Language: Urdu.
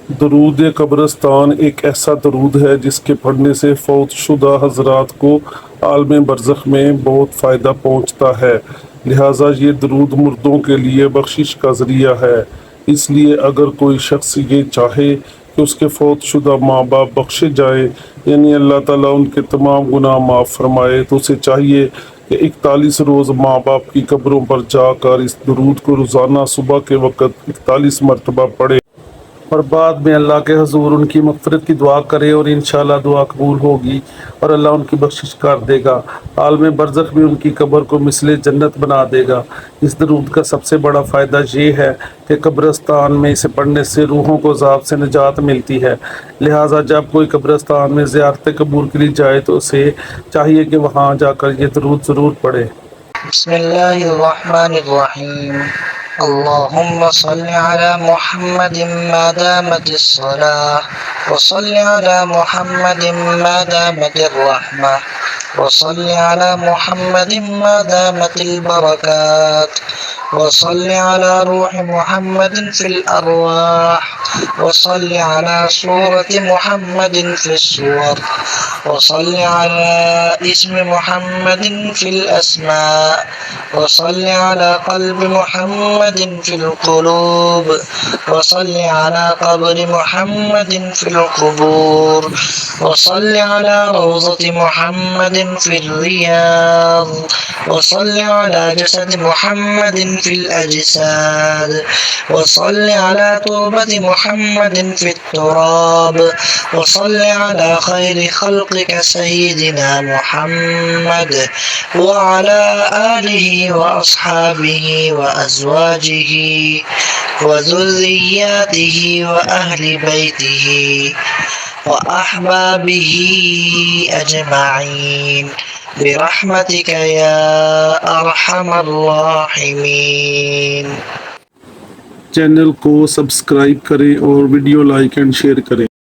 درود قبرستان ایک ایسا درود ہے جس کے پڑھنے سے فوت شدہ حضرات کو عالم برزخ میں بہت فائدہ پہنچتا ہے، لہٰذا یہ درود مردوں کے لیے بخشش کا ذریعہ ہے۔ اس لیے اگر کوئی شخص یہ چاہے کہ اس کے فوت شدہ ماں باپ بخشے جائیں، یعنی اللہ تعالیٰ ان کے تمام گناہ معاف فرمائے، تو اسے چاہیے کہ 41 روز ماں باپ کی قبروں پر جا کر اس درود کو روزانہ صبح کے وقت 41 مرتبہ پڑھے اور بعد میں اللہ کے حضور ان کی مغفرت کی دعا کرے، اور انشاءاللہ دعا قبول ہوگی اور اللہ ان کی بخشش کر دے گا۔ عالم برزخ بھی ان کی قبر کو مثل جنت بنا دے گا۔ اس درود کا سب سے بڑا فائدہ یہ ہے کہ قبرستان میں اسے پڑھنے سے روحوں کو عذاب سے نجات ملتی ہے، لہٰذا جب کوئی قبرستان میں زیارت قبور کے لیے جائے تو اسے چاہیے کہ وہاں جا کر یہ درود ضرور پڑھے۔ بسم اللہ الرحمن الرحیم۔ اللہم صل علی محمد ما دامت الصلاة وصل علی محمد ما دامت الرحمة وصل علی محمد ما دامت البرکات وصل علی روح محمد فی الارواح وصل علی صورت محمد فی الصور وصل علی اسم محمد فی الاسماء وصل علی قلب محمد فی القلوب وصل علی قبر محمد فی القبور وصل علی روضة محمد فی الریاض وصل علی جسد محمد فی الاجساد وصل علی تربة محمد فی التراب وصل علی خیر خلقك سیدنا محمد وعلى آله وأصحابه وأزواجه وذرياته وأهل بيته وأحبابه أجمعين برحمتك يا أرحم الراحمين۔ چینل کو سبسکرائب کریں اور ویڈیو لائک اینڈ شیئر کریں۔